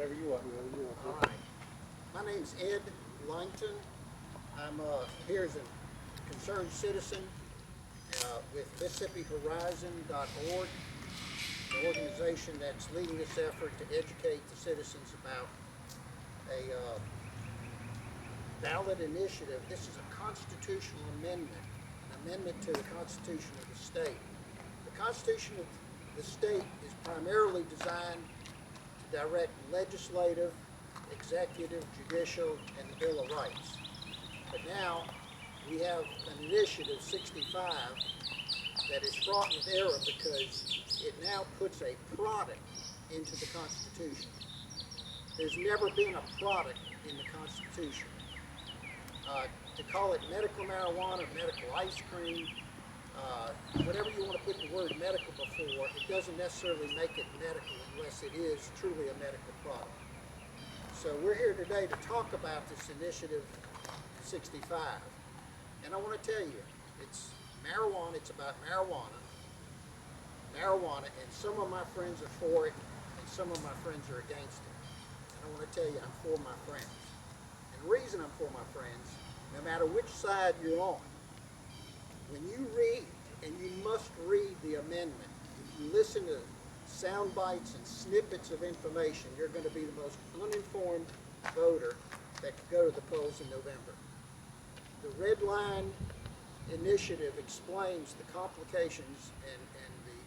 Whatever you want. All right. My name's Ed Langton. I'm here as a concerned citizen with MississippiHorizon.org, the organization that's leading this effort to educate the citizens about a ballot initiative. This is a constitutional amendment, an amendment to the Constitution of the state. The Constitution of the state is primarily designed to direct legislative, executive, judicial, and the Bill of Rights. But now we have an initiative, 65, that is fraught with error because it now puts a product into the Constitution. There's never been a product in the Constitution. To call it medical marijuana, medical ice cream, whatever you want to put the word medical before, it doesn't necessarily make it medical unless it is truly a medical product. So we're here today to talk about this initiative 65. And I want to tell you, it's marijuana, it's about marijuana, and some of my friends are for it, and some of my friends are against it. And I want to tell you, I'm for my friends. And the reason I'm for my friends, no matter which side you're on, when you read, and you must read the amendment, if you listen to sound bites and snippets of information, you're going to be the most uninformed voter that could go to the polls in November. The Red Line Initiative explains the complications and the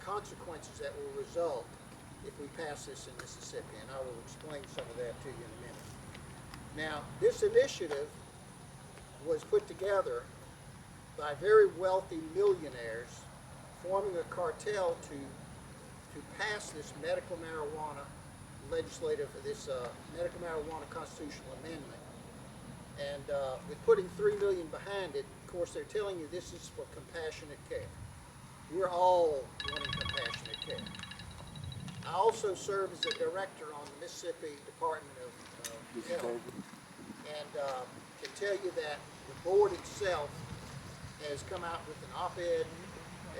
consequences that will result if we pass this in Mississippi, and I will explain some of that to you in a minute. Now, this initiative was put together by very wealthy millionaires forming a cartel to pass this medical marijuana medical marijuana constitutional amendment. And with putting $3 million behind it, of course, they're telling you this is for compassionate care. We're all wanting compassionate care. I also serve as a director on the Mississippi Department of Health, and can tell you that the board itself has come out with an op-ed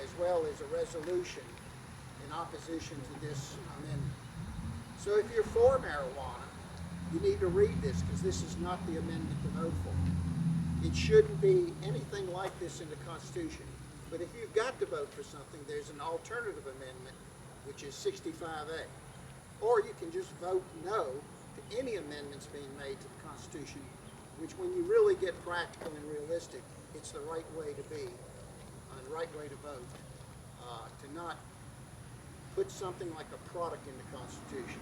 as well as a resolution in opposition to this amendment. So if you're for marijuana, you need to read this because this is not the amendment to vote for. It shouldn't be anything like this in the Constitution. But if you've got to vote for something, there's an alternative amendment, which is 65A. Or you can just vote no to any amendments being made to the Constitution, which when you really get practical and realistic, it's the right way to be, the right way to vote, to not put something like a product in the Constitution.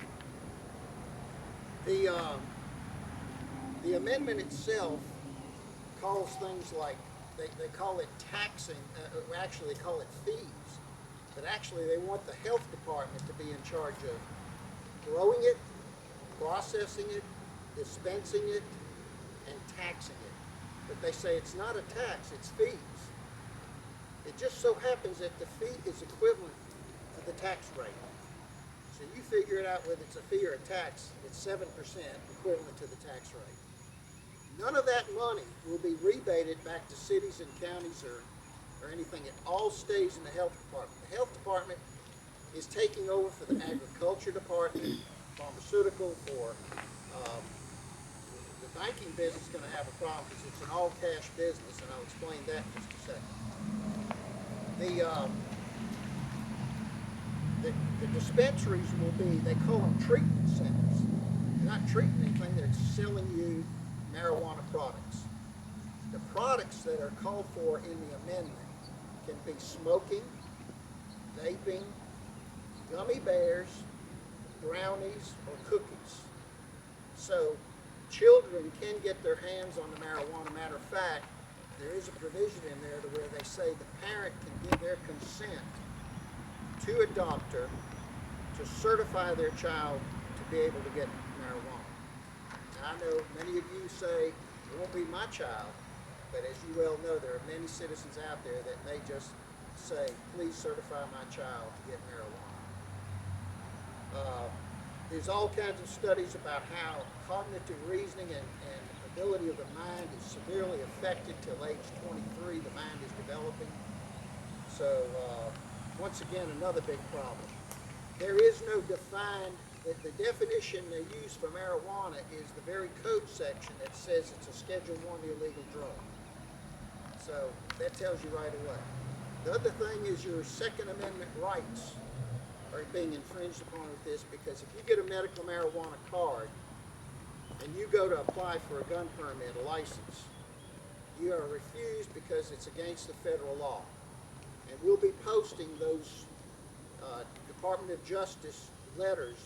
The amendment itself calls things like, they call it taxing, actually they call it fees, but actually they want the health department to be in charge of growing it, processing it, dispensing it, and taxing it. But they say it's not a tax, it's fees. It just so happens that the fee is equivalent to the tax rate. So you figure it out whether it's a fee or a tax, it's 7% equivalent to the tax rate. None of that money will be rebated back to cities and counties or anything. It all stays in the health department. The health department is taking over for the agriculture department, pharmaceutical, for the banking business is going to have a problem because it's an all-cash business, and I'll explain that in just a second. The dispensaries will be, they call them treatment centers. They're not treating anything, they're selling you marijuana products. The products that are called for in the amendment can be smoking, vaping, gummy bears, brownies, or cookies. So children can get their hands on the marijuana. Matter of fact, there is a provision in there to where they say the parent can give their consent to a doctor to certify their child to be able to get marijuana. Now, I know many of you say, it won't be my child, but as you well know, there are many citizens out there that may just say, please certify my child to get marijuana. There's all kinds of studies about how cognitive reasoning and ability of the mind is severely affected till age 23. The mind is developing. So once again, another big problem. There is no defined the definition they use for marijuana is the very code section that says it's a Schedule I illegal drug. So that tells you right away. The other thing is your Second Amendment rights are being infringed upon with this, because if you get a medical marijuana card and you go to apply for a gun permit, a license, you are refused because it's against the federal law. And we'll be posting those Department of Justice letters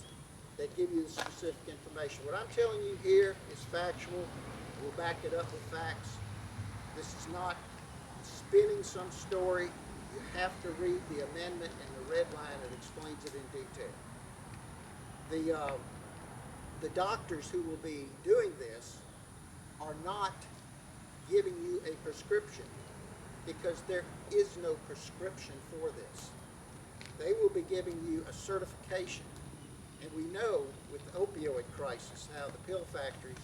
that give you the specific information. What I'm telling you here is factual. We'll back it up with facts. This is not spinning some story. You have to read the amendment and the red line that explains it in detail. The doctors who will be doing this are not giving you a prescription, because there is no prescription for this. They will be giving you a certification. And we know with the opioid crisis how the pill factories,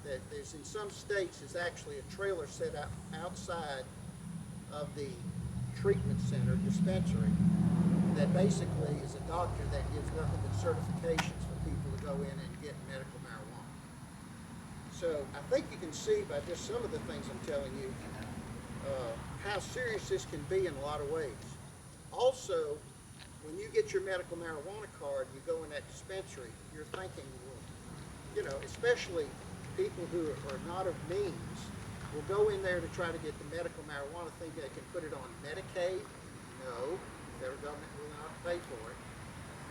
that there's in some states is actually a trailer set out outside of the treatment center, dispensary, that basically is a doctor that gives nothing but certifications for people to go in and get medical marijuana. So I think you can see by just some of the things I'm telling you how serious this can be in a lot of ways. Also, when you get your medical marijuana card, you go in that dispensary, you're thinking, well, you know, especially people who are not of means, will go in there to try to get the medical marijuana, think they can put it on Medicaid. No, the federal government will not pay for it.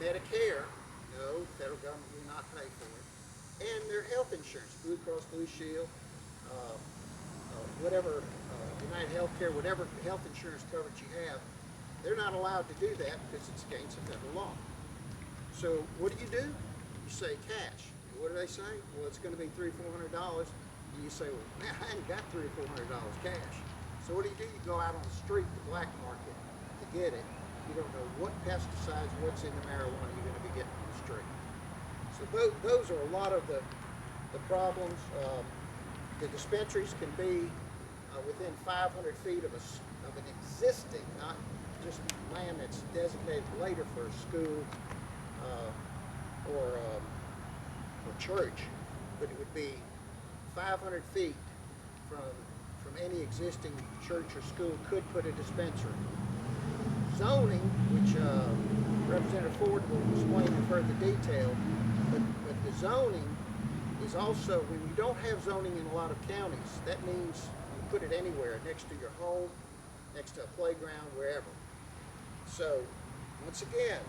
Medicare, no, the federal government will not pay for it. And their health insurance, Blue Cross Blue Shield, whatever, United Healthcare, whatever health insurance coverage you have, they're not allowed to do that because it's against the federal law. So what do? You say cash. What do they say? Well, it's going to be $300-400. And you say, well, man, I ain't got $300-400 cash. So what do? You go out on the street, the black market, to get it. You don't know what pesticides, what's in the marijuana you're going to be getting on the street. So those are a lot of the problems. The dispensaries can be within 500 feet of an existing, not just land that's designated later for a school or church, but it would be 500 feet from any existing church or school could put a dispensary. Zoning, which Representative Ford will explain in further detail, but the zoning is also, when you don't have zoning in a lot of counties, that means you put it anywhere, next to your home, next to a playground, wherever. So, once again,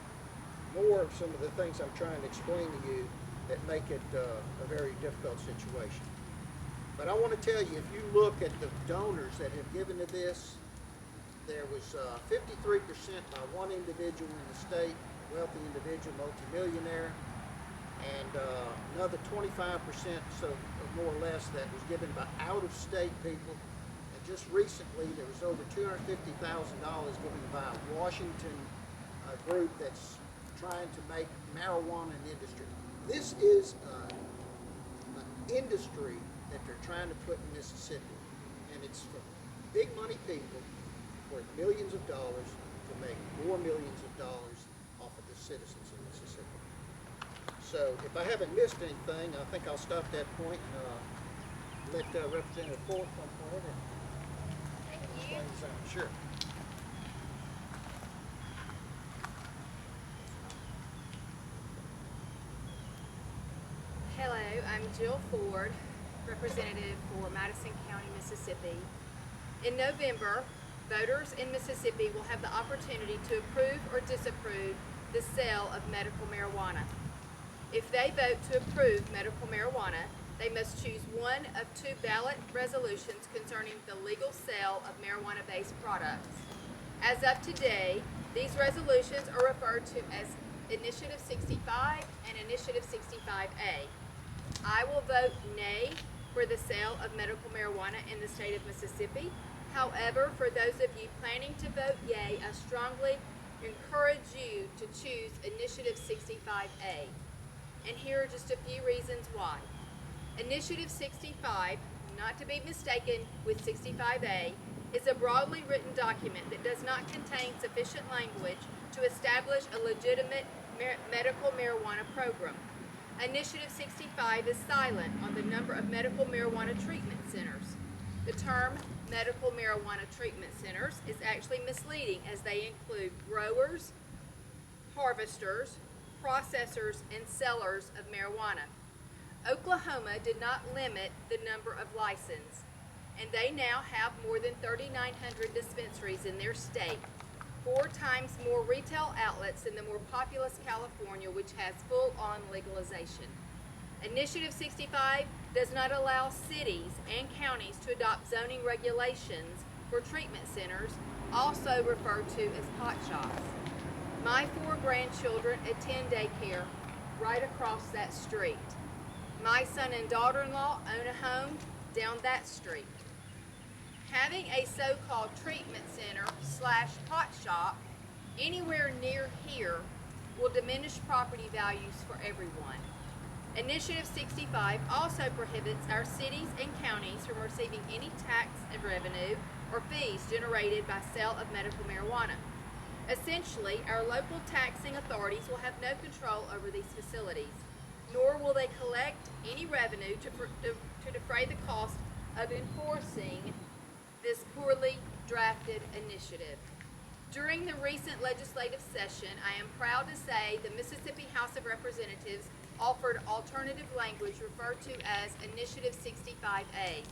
more of some of the things I'm trying to explain to you that make it a very difficult situation. But I want to tell you, if you look at the donors that have given to this, there was 53% by one individual in the state, wealthy individual, multimillionaire, and another 25%, so more or less, that was given by out-of-state people. And just recently, there was over $250,000 given by a Washington group that's trying to make marijuana an industry. This is an industry that they're trying to put in Mississippi, and it's for big money people worth millions of dollars to make more millions of dollars off of the citizens of Mississippi. So if I haven't missed anything, I think I'll stop that point and let Representative Ford come forward and explain something. Sure. Hello, I'm Jill Ford, representative for Madison County, Mississippi. In November, voters in Mississippi will have the opportunity to approve or disapprove the sale of medical marijuana. If they vote to approve medical marijuana, they must choose one of two ballot resolutions concerning the legal sale of marijuana-based products. As of today, these resolutions are referred to as Initiative 65 and Initiative 65A. I will vote nay for the sale of medical marijuana in the state of Mississippi. However, for those of you planning to vote yea, I strongly encourage you to choose Initiative 65A. And here are just a few reasons why. Initiative 65, not to be mistaken with 65A, is a broadly written document that does not contain sufficient language to establish a legitimate medical marijuana program. Initiative 65 is silent on the number of medical marijuana treatment centers. The term medical marijuana treatment centers is actually misleading, as they include growers, harvesters, processors, and sellers of marijuana. Oklahoma did not limit the number of licenses, and they now have more than 3,900 dispensaries in their state, 4 times more retail outlets than the more populous California, which has full-on legalization. Initiative 65 does not allow cities and counties to adopt zoning regulations for treatment centers, also referred to as pot shops. My 4 grandchildren attend daycare right across that street. My son and daughter-in-law own a home down that street. Having a so-called treatment center / pot shop anywhere near here will diminish property values for everyone. Initiative 65 also prohibits our cities and counties from receiving any tax and revenue or fees generated by sale of medical marijuana. Essentially, our local taxing authorities will have no control over these facilities, nor will they collect any revenue to defray the cost of enforcing this poorly drafted initiative. During the recent legislative session, I am proud to say the Mississippi House of Representatives offered alternative language referred to as Initiative 65A.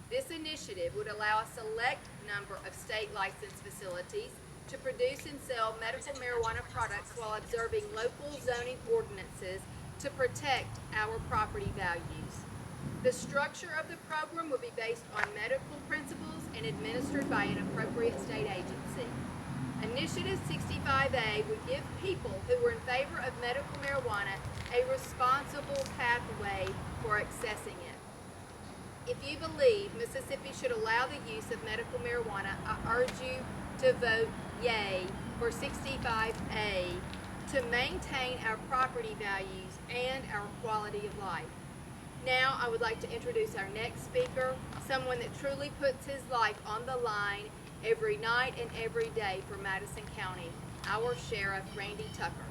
This initiative would allow a select number of state licensed facilities to produce and sell medical marijuana products while observing local zoning ordinances to protect our property values. The structure of the program will be based on medical principles and administered by an appropriate state agency. Initiative 65A would give people who were in favor of medical marijuana a responsible pathway for accessing it. If you believe Mississippi should allow the use of medical marijuana, I urge you to vote yay for 65A to maintain our property values and our quality of life. Now I would like to introduce our next speaker, someone that truly puts his life on the line every night and every day for Madison County, our Sheriff, Randy Tucker.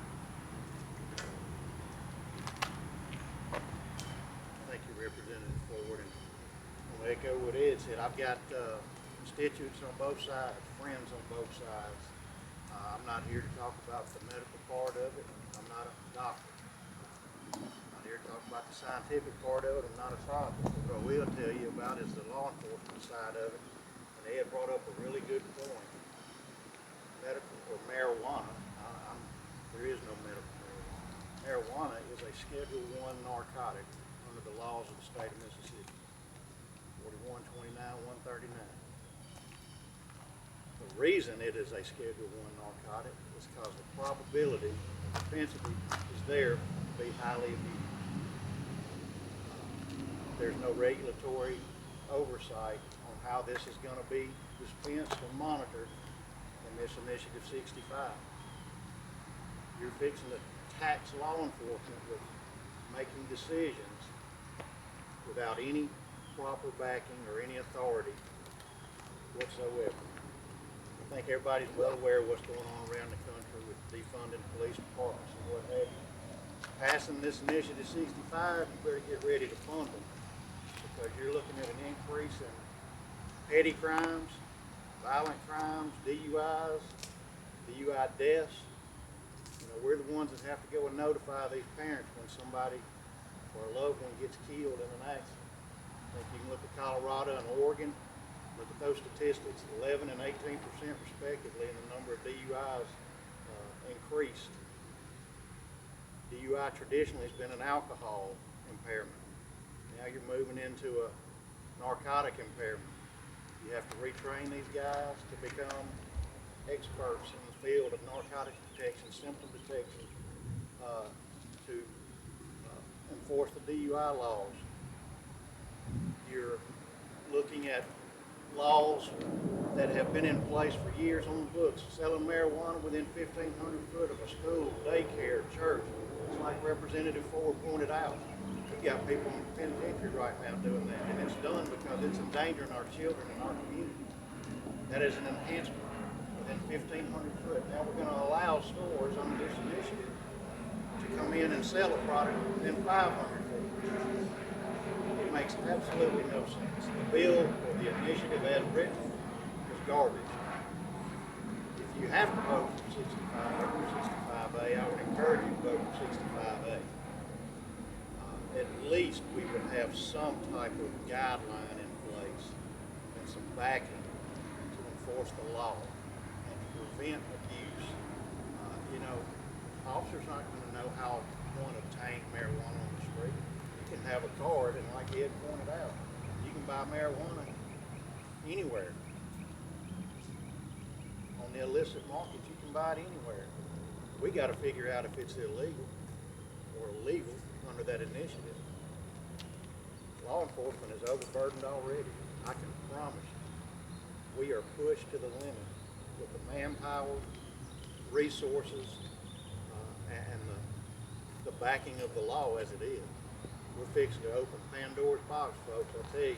Thank you, Representative Ford. And I'm going to echo what Ed said. I've got constituents on both sides, friends on both sides. I'm not here to talk about the medical part of it. I'm not a doctor. I'm not here to talk about the scientific part of it. I'm not a scientist. What I will tell you about is the law enforcement side of it. And Ed brought up a really good point. Medical or marijuana, there is no medical marijuana. Marijuana is a Schedule I narcotic under the laws of the state of Mississippi. 4129, 139. The reason it is a Schedule I narcotic is because the probability and propensity is there to be highly abused. There's no regulatory oversight on how this is going to be dispensed or monitored in this Initiative 65. You're fixing to tax law enforcement with making decisions without any proper backing or any authority whatsoever. I think everybody's well aware of what's going on around the country with defunding police departments and what have you. Passing this Initiative 65, you better get ready to fund them, because you're looking at an increase in petty crimes, violent crimes, DUIs, DUI deaths. You know, we're the ones that have to go and notify these parents when somebody or a loved one gets killed in an accident. I think you can look at Colorado and Oregon, look at those statistics, 11 and 18% respectively, and the number of DUIs increased. DUI traditionally has been an alcohol impairment. Now you're moving into a narcotic impairment. You have to retrain these guys to become experts in the field of narcotics detection, symptom detection, to enforce the DUI laws. You're looking at laws that have been in place for years on the books, selling marijuana within 1,500 foot of a school, daycare, church. It's like Representative Ford pointed out. We've got people in the penitentiary right now doing that, and it's done because it's endangering our children and our community. That is an enhancement within 1,500 foot. Now we're going to allow stores under this initiative come in and sell a product than 500 for it. It makes absolutely no sense. The bill or the initiative as written is garbage. If you have to vote for 65 or 65A, I would encourage you to vote for 65A. At least we would have some type of guideline in place and some backing to enforce the law and to prevent abuse. Officers aren't going to know how one obtain marijuana on the street. You can have a card, and like Ed pointed out, you can buy marijuana anywhere. On the illicit market, you can buy it anywhere. We got to figure out if it's illegal or legal under that initiative. Law enforcement is overburdened already. I can promise you, we are pushed to the limit with the manpower, resources, and the backing of the law as it is. We're fixing to open Pandora's box, folks, I tell you.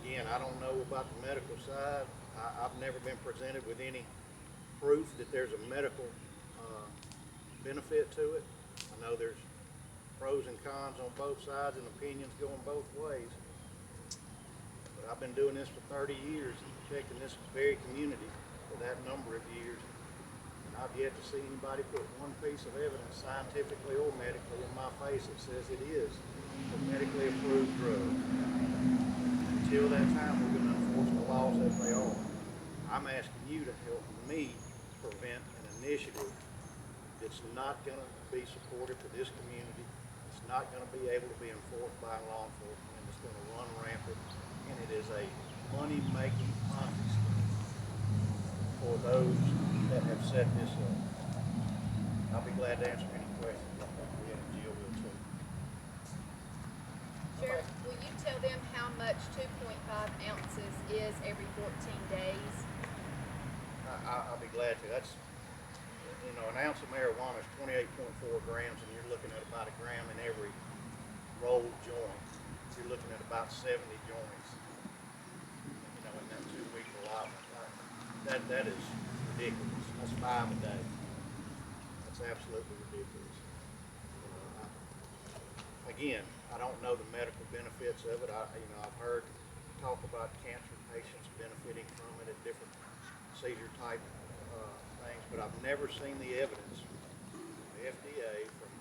Again, I don't know about the medical side. I've never been presented with any proof that there's a medical benefit to it. I know there's pros and cons on both sides and opinions going both ways. But I've been doing this for 30 years and protecting this very community for that number of years. I've yet to see anybody put one piece of evidence, scientifically or medically, in my face that says it is a medically approved drug. Until that time, we're going to enforce the laws as they are. I'm asking you to help me prevent an initiative that's not going to be supportive to this community. It's not going to be able to be enforced by law enforcement, and it's going to run rampant, and it is a money-making Ponzi scheme for those that have set this up. I'll be glad to answer any questions. I think we have Jill will too. Sheriff, will you tell them how much 2.5 ounces is every 14 days? I'll be glad to. That's, an ounce of marijuana is 28.4 grams, and you're looking at about a gram in every rolled joint. You're looking at about 70 joints, in that 2-week allotment. That is ridiculous. That's 5 a day. That's absolutely ridiculous. Again, I don't know the medical benefits of it. I've heard talk about cancer patients benefiting from it at different seizure type things, but I've never seen the evidence from the FDA, from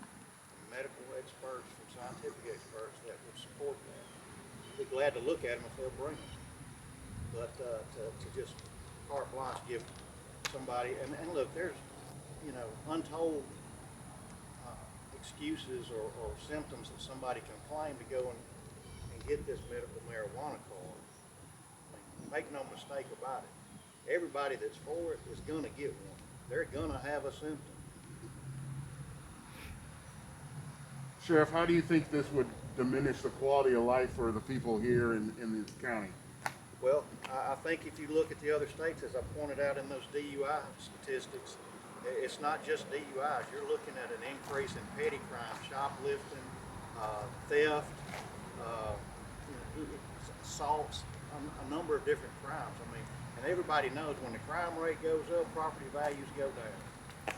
medical experts, from scientific experts that would support that. I'd be glad to look at them if they'll bring them. But to just carte blanche give somebody, and look, there's, untold excuses or symptoms that somebody can claim to go and get this medical marijuana card. Make no mistake about it. Everybody that's for it is going to get one. They're going to have a symptom. Sheriff, how do you think this would diminish the quality of life for the people here in the county? Well, I think if you look at the other states, as I pointed out in those DUI statistics, it's not just DUIs. You're looking at an increase in petty crime, shoplifting, theft, assaults, a number of different crimes. And everybody knows when the crime rate goes up, property values go down.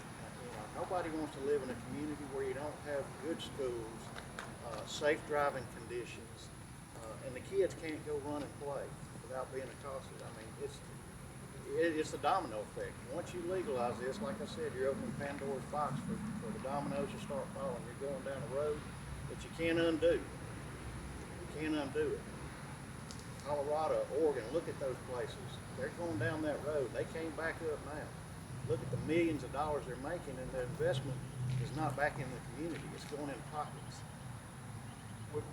Nobody wants to live in a community where you don't have good schools, safe driving conditions, and the kids can't go run and play without being accosted. It's a domino effect. Once you legalize this, like I said, you're opening Pandora's box for the dominoes to start falling. You're going down a road that you can't undo. You can't undo it. Colorado, Oregon, look at those places. They're going down that road. They can't back up now. Look at the millions of dollars they're making, and the investment is not back in the community. It's going in pockets. What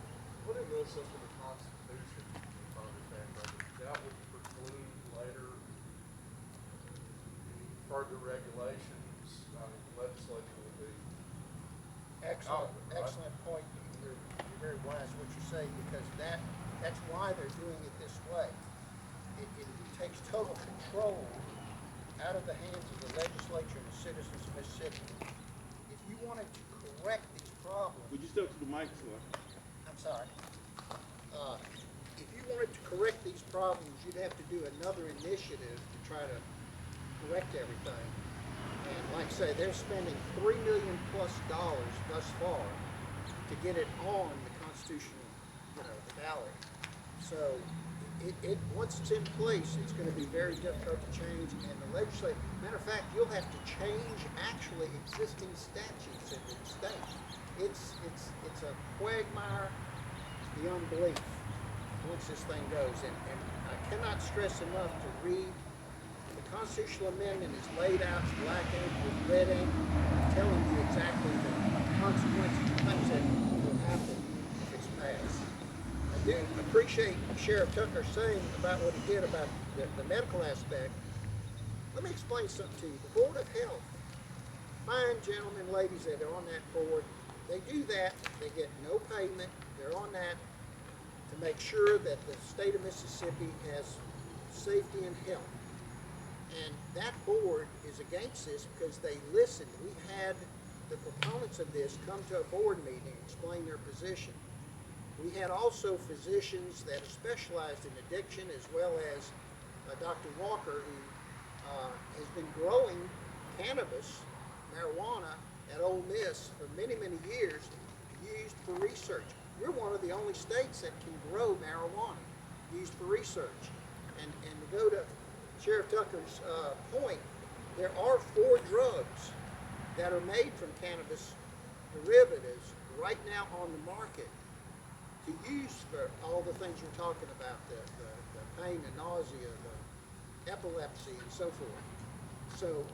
it is into the Constitution, if I understand correctly, that would preclude later further regulations. The legislature would be. Excellent point. You're very wise what you say, because that's why they're doing it this way. It takes total control out of the hands of the legislature and the citizens of Mississippi. If you wanted to correct these problems, Would you step to the mic, sir? I'm sorry. If you wanted to correct these problems, you'd have to do another initiative to try to correct everything. And like I say, they're spending $3 million plus thus far to get it on the constitutional, the ballot. So once it's in place, it's going to be very difficult to change. And the legislature, matter of fact, you'll have to change actually existing statutes in the state. It's a quagmire beyond belief once this thing goes. And I cannot stress enough to read. The constitutional amendment is laid out black ink with red ink, telling you exactly the consequences of things that will happen if it's passed. I do appreciate Sheriff Tucker saying about what he did about the medical aspect. Let me explain something to you. The Board of Health, fine gentlemen, ladies that are on that board, they do that. They get no payment. They're on that to make sure that the state of Mississippi has safety and health. And that board is against this because they listened. We had the proponents of this come to a board meeting and explain their position. We had also physicians that are specialized in addiction, as well as Dr. Walker, who has been growing cannabis, marijuana, at Ole Miss for many, many years, used for research. We're one of the only states that can grow marijuana used for research. And to go to Sheriff Tucker's point, there are 4 drugs that are made from cannabis derivatives right now on the market to use for all the things you're talking about, the pain, the nausea, the epilepsy, and so forth. So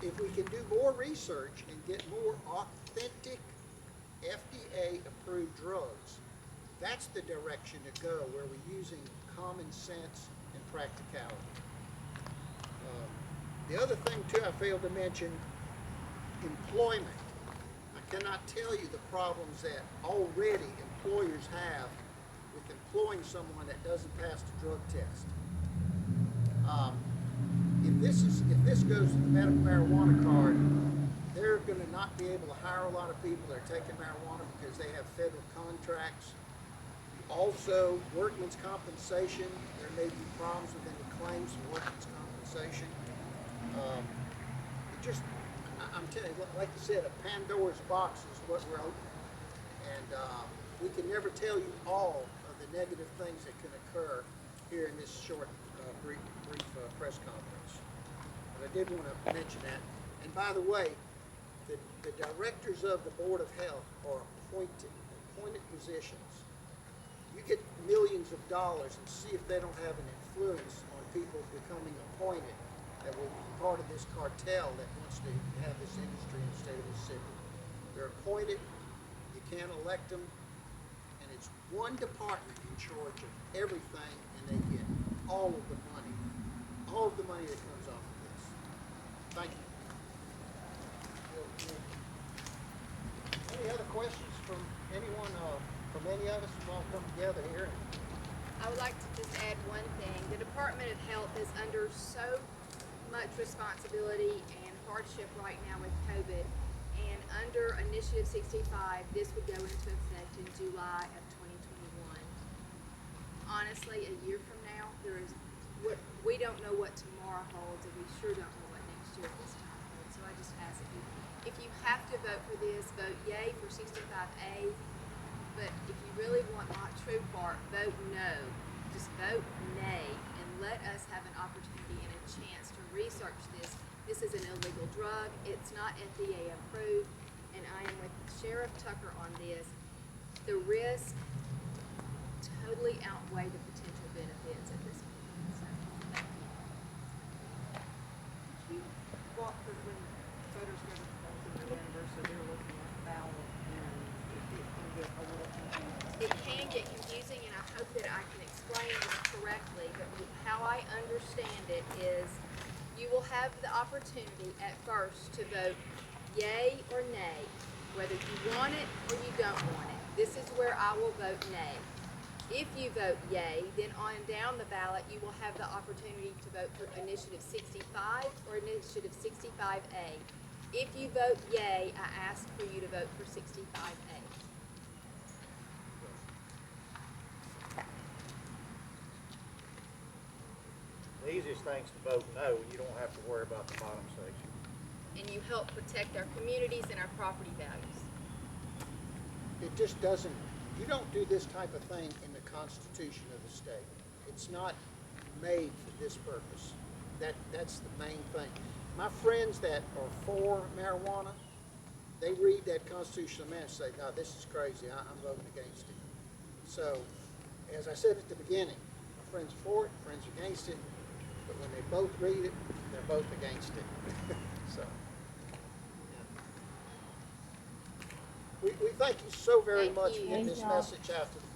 if we can do more research and get more authentic FDA-approved drugs, that's the direction to go, where we're using common sense and practicality. The other thing, too, I failed to mention, employment. I cannot tell you the problems that already employers have with employing someone that doesn't pass the drug test. If this goes to the medical marijuana card, they're going to not be able to hire a lot of people that are taking marijuana because they have federal contracts. Also, workman's compensation. There may be problems with any claims for workman's compensation. I'm telling you, like you said, a Pandora's box is what we're opening. And we can never tell you all of the negative things that can occur here in this short, brief press conference. But I did want to mention that. And by the way, the directors of the Board of Health are appointed positions. You get millions of dollars and see if they don't have an influence on people becoming appointed that will be part of this cartel that wants to have this industry in the state of Mississippi. They're appointed, you can't elect them, and it's one department in charge of everything, and they get all of the money that comes off of this. Thank you. Any other questions from anyone, from any of us? We'll all come together here. I would like to just add one thing. The Department of Health is under so much responsibility and hardship right now with COVID. And under Initiative 65, this would go into effect in July of 2021. Honestly, a year from now, we don't know what tomorrow holds, and we sure don't know what next year this time holds. So I just ask that if you have to vote for this, vote yay for 65A. But if you really want my true part, vote no. Just vote nay and let us have an opportunity and a chance to research this. This is an illegal drug. It's not FDA approved. And I am with Sheriff Tucker on this. The risk totally outweigh the potential benefits at this point. So, thank you. You walk through when voters go to November, so they're looking at the ballot, and it can get a little confusing. It can get confusing, and I hope that I can explain this correctly, but how I understand it is you will have the opportunity at first to vote yay or nay, whether you want it or you don't want it. This is where I will vote nay. If you vote yay, then on down the ballot, you will have the opportunity to vote for Initiative 65 or Initiative 65A. If you vote yay, I ask for you to vote for 65A. The easiest thing's to vote no, you don't have to worry about the bottom section. and you help protect our communities and our property values. It just doesn't, you don't do this type of thing in the Constitution of the state. It's not made for this purpose. That's the main thing. My friends that are for marijuana, they read that constitutional amendment and say, no, this is crazy, I'm voting against it. So, as I said at the beginning, my friends are for it, friends are against it, but when they both read it, they're both against it. So, yeah. We thank you so very Thank much for you. getting this message out to the